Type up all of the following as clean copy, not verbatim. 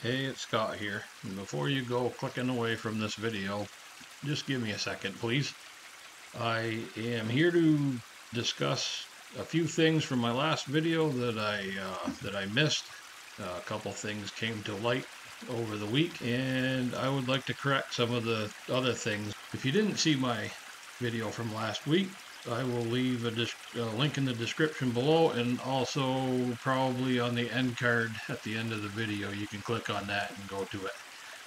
Hey, it's Scott here. And before you go clicking away from this video, just give me a second, please. I am here to discuss a few things from my last video that I missed. A couple things came to light over the week, and I would like to correct some of the other things. If you didn't see my video from last week, I will leave a link in the description below, and also probably on the end card at the end of the video. You can click on that and go to it.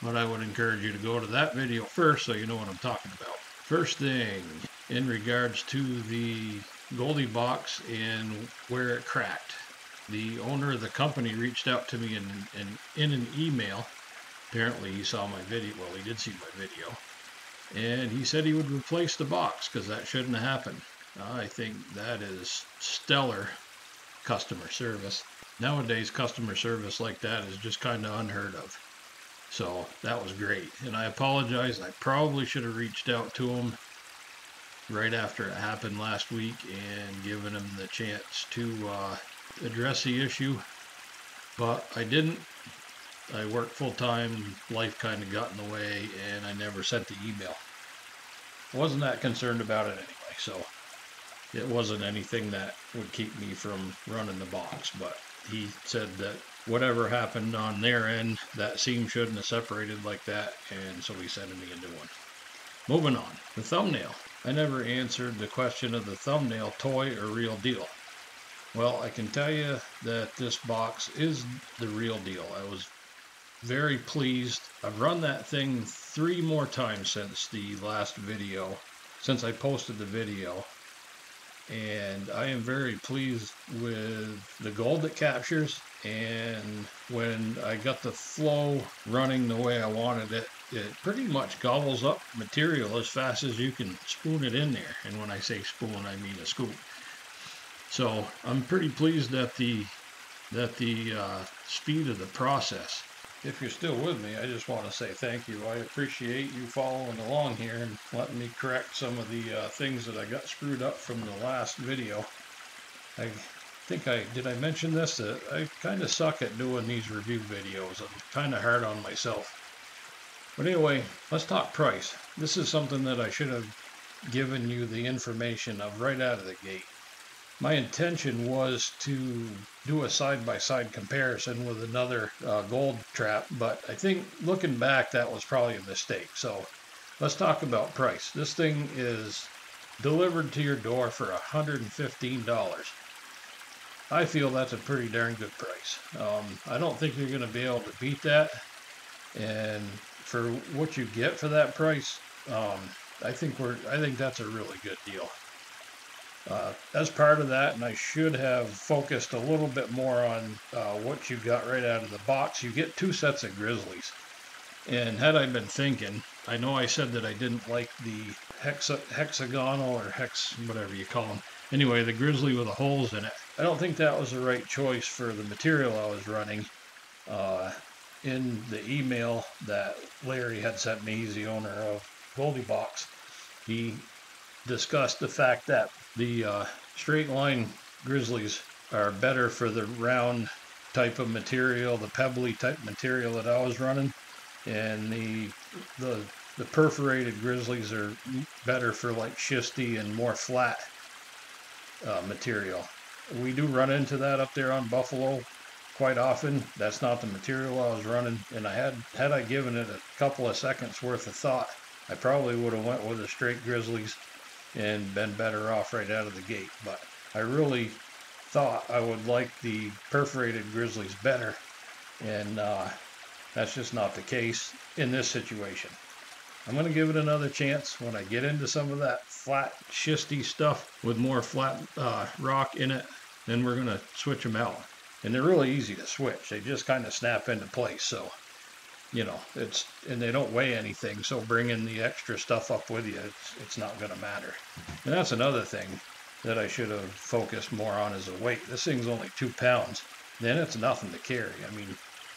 But I would encourage you to go to that video first so you know what I'm talking about. First thing, in regards to the goldibox and where it cracked. The owner of the company reached out to me in an email. Apparently he saw my video. Well, he did see my video. And he said he would replace the box because that shouldn't have happened. I think that is stellar customer service. Nowadays, customer service like that is just kind of unheard of. So that was great. And I apologize. I probably should have reached out to him right after it happened last week and given him the chance to address the issue. But I didn't. I worked full time, life kind of got in the way, and I never sent the email. I wasn't that concerned about it anyway, so it wasn't anything that would keep me from running the box. But he said that whatever happened on their end, that seam shouldn't have separated like that, and so he sent me a new one. Moving on, the thumbnail. I never answered the question of the thumbnail, toy or real deal. Well, I can tell you that this box is the real deal. I was very pleased. I've run that thing 3 more times since the last video, since I posted the video, and I am very pleased with the gold it captures. And when I got the flow running the way I wanted it, it pretty much gobbles up material as fast as you can spoon it in there. And when I say spoon, I mean a scoop. So I'm pretty pleased at the speed of the process. If you're still with me, I just want to say thank you. I appreciate you following along here and letting me correct some of the things that I got screwed up from the last video. I think did I mention this? That I kind of suck at doing these review videos. I'm kind of hard on myself. But anyway, let's talk price. This is something that I should have given you the information of right out of the gate. My intention was to do a side-by-side comparison with another gold trap, but I think looking back, that was probably a mistake. So let's talk about price. This thing is delivered to your door for $115. I feel that's a pretty darn good price. I don't think you're going to be able to beat that. And for what you get for that price, I think that's a really good deal. As part of that, and I should have focused a little bit more on what you got right out of the box, you get 2 sets of grizzlies. And had I been thinking, I know I said that I didn't like the hexagonal or whatever you call them. Anyway, the grizzly with the holes in it. I don't think that was the right choice for the material I was running. In the email that Larry had sent me, he's the owner of goldibox, he discussed the fact that the straight line grizzlies are better for the round type of material, the pebbly type material that I was running, and the perforated grizzlies are better for like schisty and more flat material. We do run into that up there on Buffalo quite often. That's not the material I was running, and had I given it a couple of seconds worth of thought, I probably would have went with the straight grizzlies and been better off right out of the gate. But I really thought I would like the perforated grizzlies better, and that's just not the case in this situation. I'm going to give it another chance when I get into some of that flat schisty stuff with more flat rock in it. Then we're going to switch them out, and they're really easy to switch. They just kind of snap into place. So you know, and they don't weigh anything, so bringing the extra stuff up with you, it's not going to matter. And that's another thing that I should have focused more on, is the weight. This thing's only 2 pounds. Then it's nothing to carry. I mean,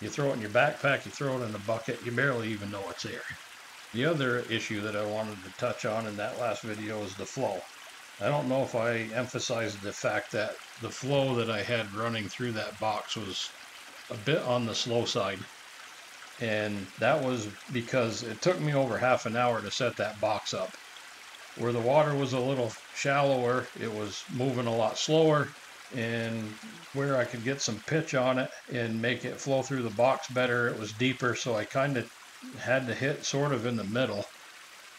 you throw it in your backpack, you throw it in a bucket, you barely even know it's there. The other issue that I wanted to touch on in that last video is the flow. I don't know if I emphasized the fact that the flow that I had running through that box was a bit on the slow side. And that was because it took me over half an hour to set that box up. Where the water was a little shallower, it was moving a lot slower, and where I could get some pitch on it and make it flow through the box better, it was deeper, so I kind of had to hit sort of in the middle,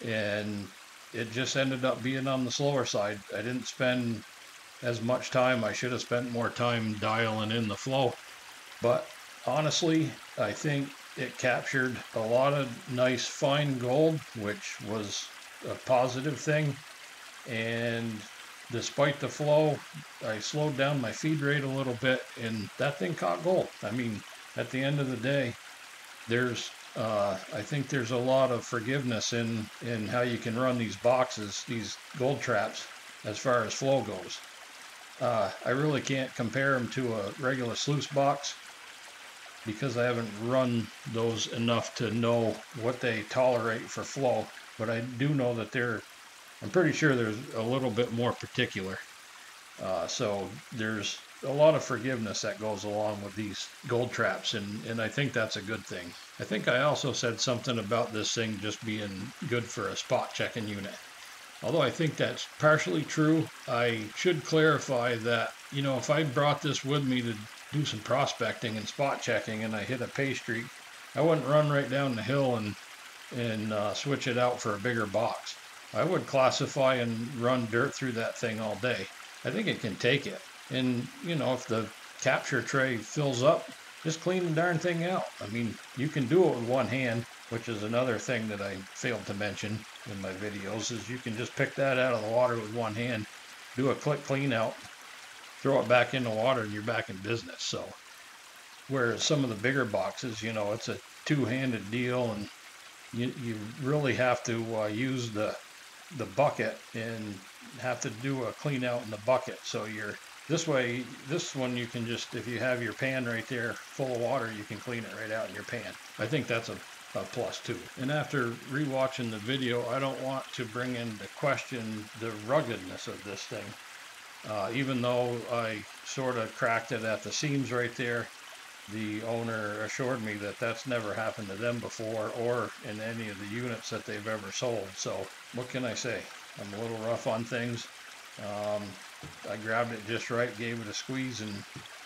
and it just ended up being on the slower side. I didn't spend as much time. I should have spent more time dialing in the flow, but honestly, I think it captured a lot of nice fine gold, which was a positive thing. And despite the flow, I slowed down my feed rate a little bit, and that thing caught gold. I mean, at the end of the day, I think there's a lot of forgiveness in how you can run these boxes, these gold traps, as far as flow goes. I really can't compare them to a regular sluice box because I haven't run those enough to know what they tolerate for flow, but I do know that I'm pretty sure there's a little bit more particular. So there's a lot of forgiveness that goes along with these gold traps, and I think that's a good thing. I think I also said something about this thing just being good for a spot checking unit. Although I think that's partially true, I should clarify that, if I brought this with me to do some prospecting and spot checking and I hit a pay streak, I wouldn't run right down the hill and switch it out for a bigger box. I would classify and run dirt through that thing all day. I think it can take it. And, if the capture tray fills up, just clean the darn thing out. I mean, you can do it with one hand, which is another thing that I failed to mention in my videos, is you can just pick that out of the water with one hand, do a quick clean out, throw it back in the water, and you're back in business. So, whereas some of the bigger boxes, it's a two-handed deal, and you really have to use the bucket and have to do a clean out in the bucket. So this one you can just, if you have your pan right there full of water, you can clean it right out in your pan. I think that's a plus too. And after rewatching the video, I don't want to bring into question the ruggedness of this thing. Even though I sort of cracked it at the seams right there, the owner assured me that that's never happened to them before or in any of the units that they've ever sold. So what can I say? I'm a little rough on things. I grabbed it just right, gave it a squeeze, and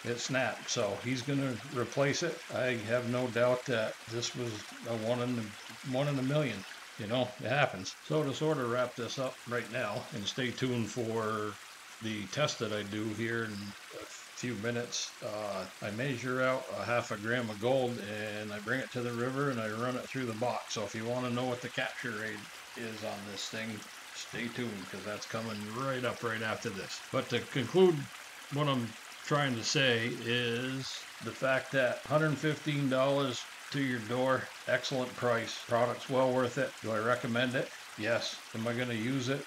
it snapped. So he's going to replace it. I have no doubt that this was a one in a million. It happens. So to sort of wrap this up right now, and stay tuned for the test that I do here in a few minutes. I measure out a half a gram of gold and I bring it to the river and I run it through the box. So if you want to know what the capture rate is on this thing, stay tuned, because that's coming right up right after this. But to conclude, what I'm trying to say is the fact that $115 to your door, excellent price, product's well worth it. Do I recommend it? Yes. Am I going to use it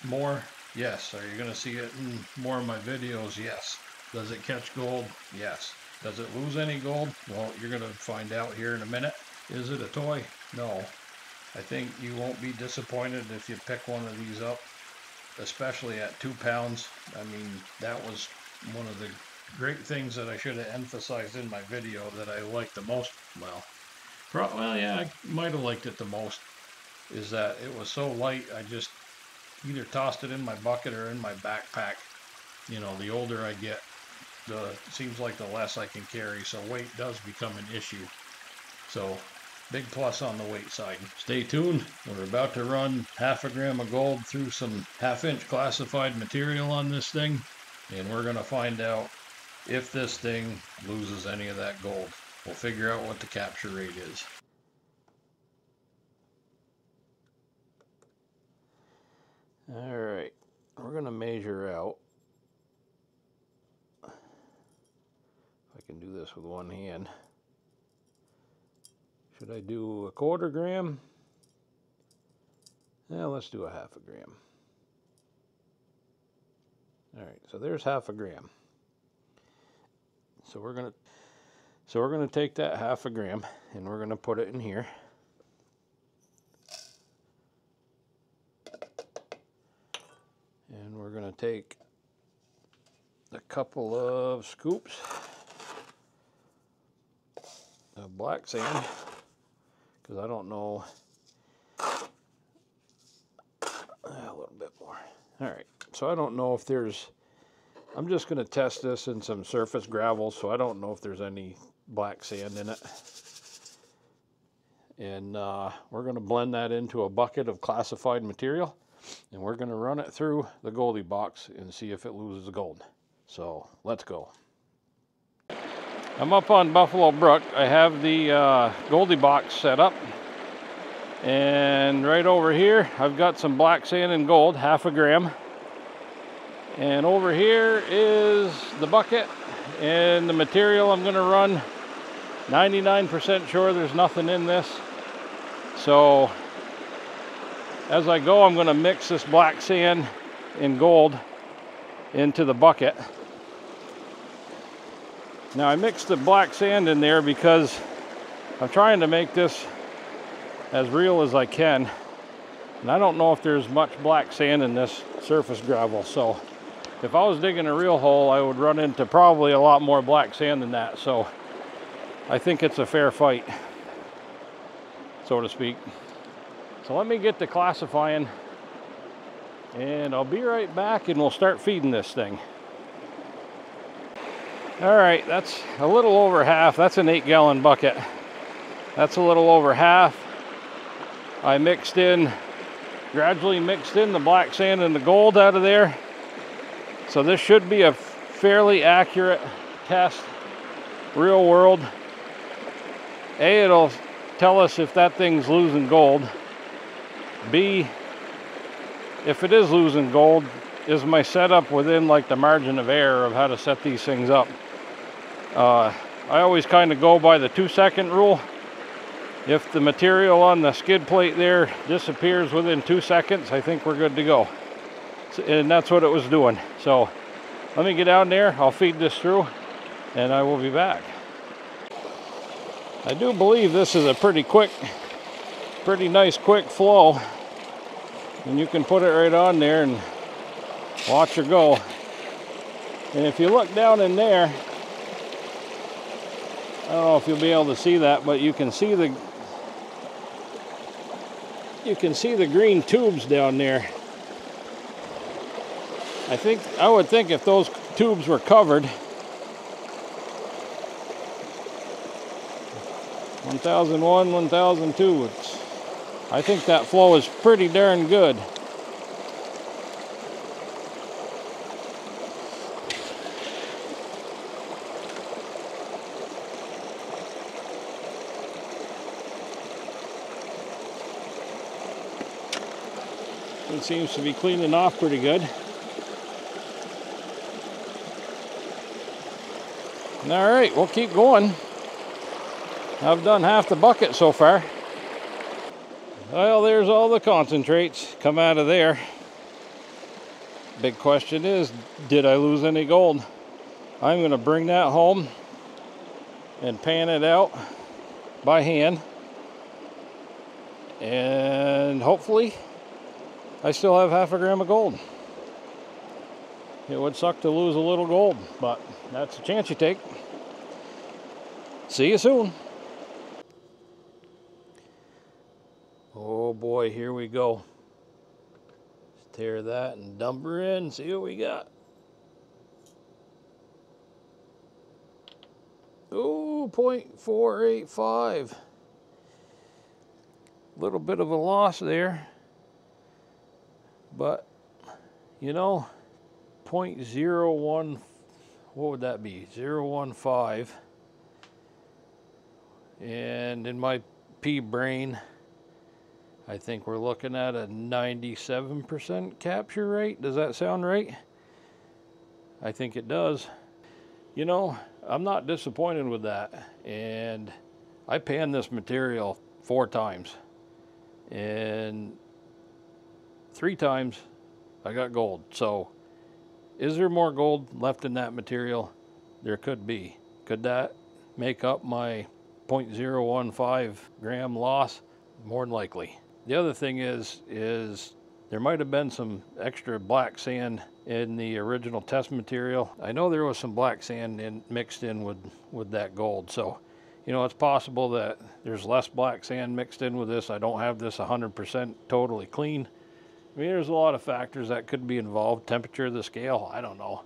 more? Yes. Are you going to see it in more of my videos? Yes. Does it catch gold? Yes. Does it lose any gold? Well, you're going to find out here in a minute. Is it a toy? No. I think you won't be disappointed if you pick one of these up, especially at 2 pounds. I mean, that was one of the great things that I should have emphasized in my video that I liked the most. Well, yeah, I might have liked it the most, is that it was so light. I just either tossed it in my bucket or in my backpack. The older I get, seems like the less I can carry, so weight does become an issue. So big plus on the weight side. Stay tuned. We're about to run half a gram of gold through some 1/2-inch classified material on this thing, and we're going to find out if this thing loses any of that gold. We'll figure out what the capture rate is. All right, we're going to measure out. If I can do this with one hand. Should I do a 1/4 gram? Yeah, let's do a 1/2 gram. All right, so there's 1/2 gram. So we're gonna take that 1/2 gram and we're gonna put it in here. And we're gonna take a couple of scoops of black sand. because I don't know. A little bit more. All right, so I don't know if there's, I'm just going to test this in some surface gravel, so I don't know if there's any black sand in it. And we're going to blend that into a bucket of classified material, and we're going to run it through the goldibox and see if it loses gold. So let's go. I'm up on Buffalo Brook. I have the goldibox set up, and right over here I've got some black sand and gold, 1/2 gram. And over here is the bucket and the material I'm going to run. 99% sure there's nothing in this. So as I go, I'm going to mix this black sand and gold into the bucket. Now I mixed the black sand in there because I'm trying to make this as real as I can. And I don't know if there's much black sand in this surface gravel. So if I was digging a real hole, I would run into probably a lot more black sand than that. So I think it's a fair fight, so to speak. So let me get to classifying, and I'll be right back, and we'll start feeding this thing. All right, that's a little over half. That's an 8-gallon bucket. That's a little over half. I gradually mixed in the black sand and the gold out of there. So this should be a fairly accurate test, real world. A, it'll tell us if that thing's losing gold. B, if it is losing gold, is my setup within like the margin of error of how to set these things up. I always kind of go by the 2-second rule. If the material on the skid plate there disappears within 2 seconds, I think we're good to go. And that's what it was doing. So let me get down there, I'll feed this through, and I will be back. I do believe this is a pretty nice quick flow. And you can put it right on there and watch her go. And if you look down in there, I don't know if you'll be able to see that, but you can see the green tubes down there. I would think if those tubes were covered, 1001, 1002, I think that flow is pretty darn good. It seems to be cleaning off pretty good. All right, we'll keep going. I've done half the bucket so far. Well, there's all the concentrates come out of there. Big question is, did I lose any gold? I'm going to bring that home and pan it out by hand. And hopefully I still have 1/2 gram of gold. It would suck to lose a little gold, but that's a chance you take. See you soon. Oh boy, here we go. Let's tear that and dump her in, see what we got. Oh, 0.485. Little bit of a loss there. But, you know, 0.01, what would that be? 0.15. And in my pea brain, I think we're looking at a 97% capture rate. Does that sound right? I think it does. You know, I'm not disappointed with that. And I panned this material 4 times. And 3 times I got gold. So is there more gold left in that material? There could be. Could that make up my 0.015 gram loss? More than likely. The other thing is there might have been some extra black sand in the original test material. I know there was some black sand mixed in with that gold. So You know, it's possible that there's less black sand mixed in with this. I don't have this 100% totally clean. I mean, there's a lot of factors that could be involved. Temperature of the scale, I don't know.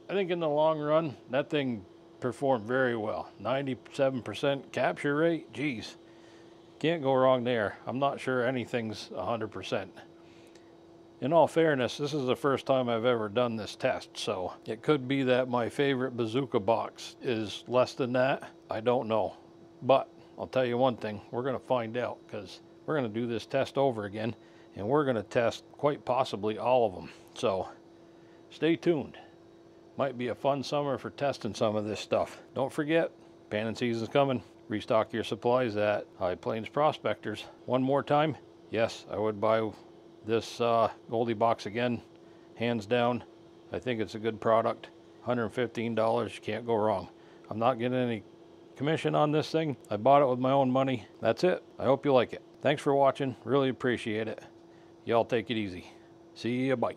I think in the long run, that thing performed very well. 97% capture rate, geez. Can't go wrong there. I'm not sure anything's 100%. In all fairness, this is the first time I've ever done this test, so it could be that my favorite bazooka box is less than that. I don't know. But I'll tell you one thing, we're going to find out, because we're going to do this test over again, and we're going to test quite possibly all of them. So stay tuned. Might be a fun summer for testing some of this stuff. Don't forget, panning season's coming. Restock your supplies at High Plains Prospectors. One more time, yes, I would buy this goldibox again, hands down. I think it's a good product. $115, you can't go wrong. I'm not getting any commission on this thing. I bought it with my own money. That's it. I hope you like it. Thanks for watching. Really appreciate it. Y'all take it easy. See ya. Bye.